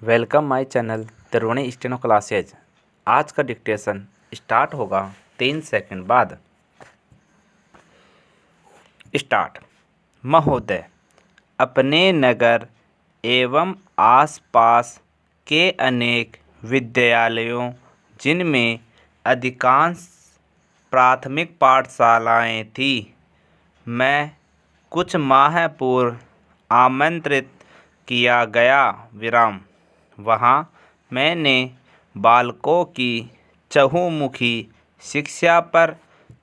Welcome my channel Triveni steno classes. आज का dictation start होगा 3 सेकंड बाद। स्टार्ट। महोदय, अपने नगर एवं आसपास के अनेक विद्यालयों, जिनमें अधिकांश प्राथमिक पाठशालाएं थीं, मैं कुछ माह पूर्व आमंत्रित किया गया। वहाँ मैंने बालकों की चहुमुखी शिक्षा पर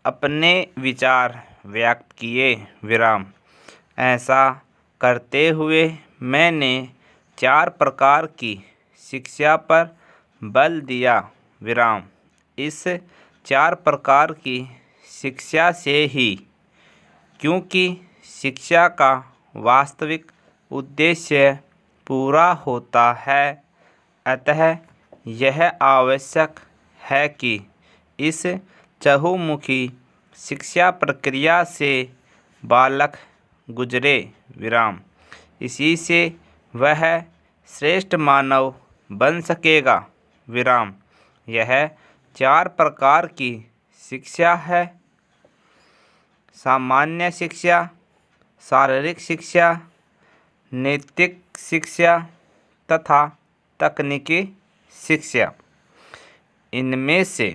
अपने विचार व्यक्त किए। ऐसा करते हुए मैंने 4 प्रकार की शिक्षा पर बल दिया। इस 4 प्रकार की शिक्षा से ही, क्योंकि शिक्षा का वास्तविक उद्देश्य पूरा होता है, अतः यह आवश्यक है कि इस चहुमुखी शिक्षा प्रक्रिया से बालक गुजरे। इसी से वह श्रेष्ठ मानव बन सकेगा। यह 4 प्रकार की शिक्षा है: सामान्य शिक्षा, शारीरिक शिक्षा, नैतिक शिक्षा तथा तकनीकी शिक्षा। इनमें से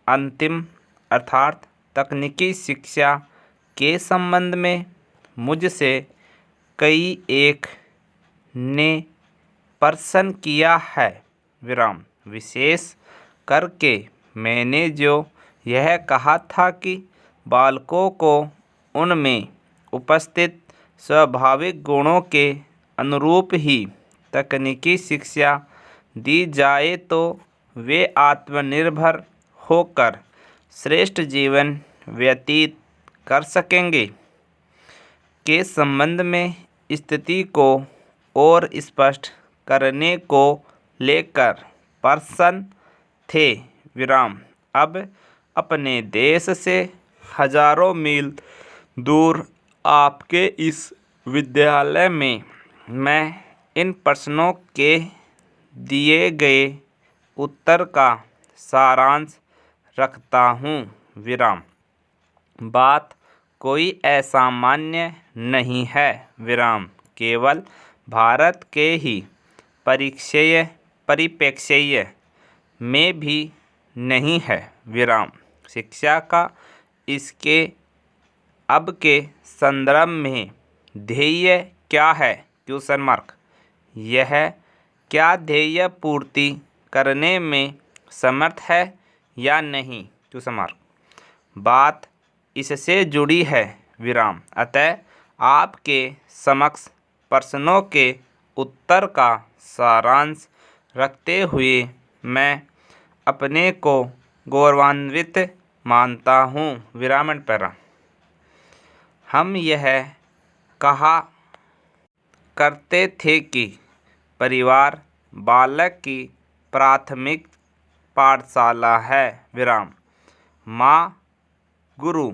अंतिम अर्थात तकनीकी शिक्षा के संबंध में मुझसे कई एक ने प्रश्न किया है। विशेष करके मैंने जो यह कहा था कि बालकों को उनमें उपस्थित स्वाभाविक गुणों के अनुरूप ही तकनीकी शिक्षा दी जाए तो वे आत्मनिर्भर होकर श्रेष्ठ जीवन व्यतीत कर सकेंगे के संबंध में स्थिति को और स्पष्ट करने को लेकर प्रसन्न थे। अब अपने देश से हजारों मील दूर आपके इस विद्यालय में मैं इन प्रश्नों के दिए गए उत्तर का सारांश रखता हूँ। बात कोई असामान्य नहीं है, केवल भारत के ही परिप्रेक्ष्य में भी नहीं है। शिक्षा का इसके अब के संदर्भ में ध्येय क्या है? यह क्या ध्येय पूर्ति करने में समर्थ है या नहीं? बात इससे जुड़ी है। अतः आपके समक्ष प्रश्नों के उत्तर का सारांश रखते हुए मैं अपने को गौरवान्वित मानता हूँ। हम यह कहा करते थे कि परिवार बालक की प्राथमिक पाठशाला है। माँ गुरु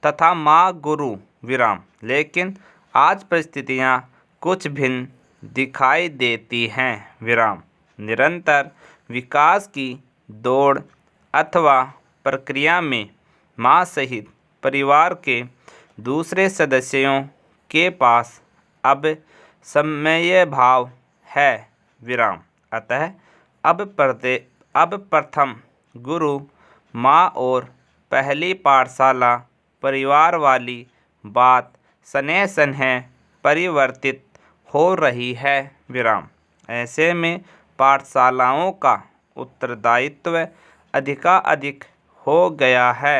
तथा माँ गुरु। लेकिन आज परिस्थितियाँ कुछ भिन्न दिखाई देती हैं। निरंतर विकास की दौड़ अथवा प्रक्रिया में माँ सहित परिवार के दूसरे सदस्यों के पास अब समन्वय भाव है। अतः अब प्रथम गुरु माँ और पहली पाठशाला परिवार वाली बात स्नेह स्नेह परिवर्तित हो रही है। ऐसे में पाठशालाओं का उत्तरदायित्व अधिकाधिक हो गया है।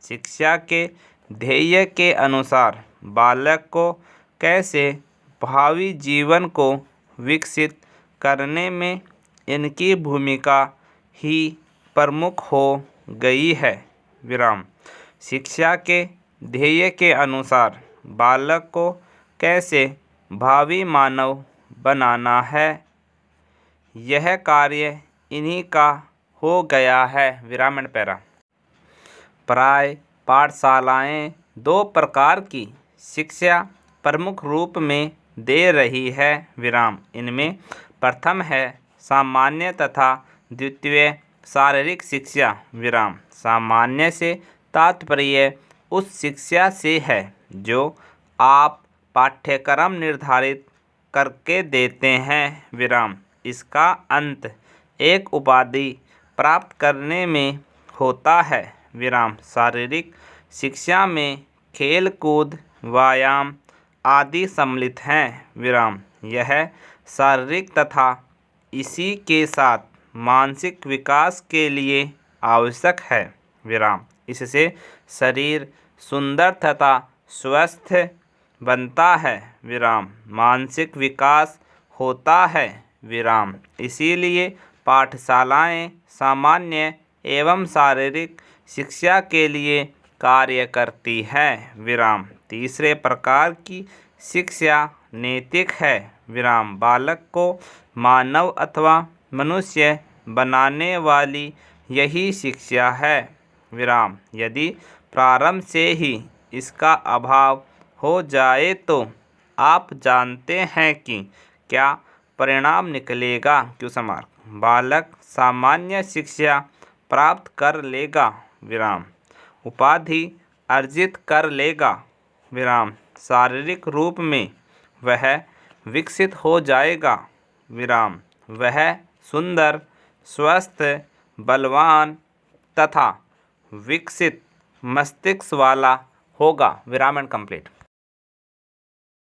शिक्षा के ध्येय के अनुसार बालक को कैसे भावी जीवन को विकसित करने में इनकी भूमिका ही प्रमुख हो गई है। शिक्षा के ध्येय के अनुसार बालक को कैसे भावी मानव बनाना है, यह कार्य इन्हीं का हो गया है। प्राय पाठशालाएं 2 प्रकार की शिक्षा प्रमुख रूप में दे रही है विराम। इनमें प्रथम है सामान्य तथा द्वितीय शारीरिक शिक्षा विराम। सामान्य से तात्पर्य उस शिक्षा से है जो आप पाठ्यक्रम निर्धारित करके देते हैं विराम। इसका अंत एक उपाधि प्राप्त करने में होता है विराम। शारीरिक शिक्षा में खेल कूद व्यायाम आदि सम्मिलित हैं विराम। यह शारीरिक तथा इसी के साथ मानसिक विकास के लिए आवश्यक है विराम। इससे शरीर सुंदर तथा स्वस्थ बनता है विराम। मानसिक विकास होता है विराम। इसीलिए पाठशालाएं सामान्य एवं शारीरिक शिक्षा के लिए कार्य करती है विराम। तीसरे प्रकार की शिक्षा नैतिक है विराम। बालक को मानव अथवा मनुष्य बनाने वाली यही शिक्षा है विराम। यदि प्रारंभ से ही इसका अभाव हो जाए तो आप जानते हैं कि क्या परिणाम निकलेगा। Question mark. बालक सामान्य शिक्षा प्राप्त कर लेगा विराम। उपाधि अर्जित कर लेगा विराम। शारीरिक रूप में वह विकसित हो जाएगा विराम। वह सुंदर स्वस्थ बलवान तथा विकसित मस्तिष्क वाला होगा विराम एंड कंप्लीट।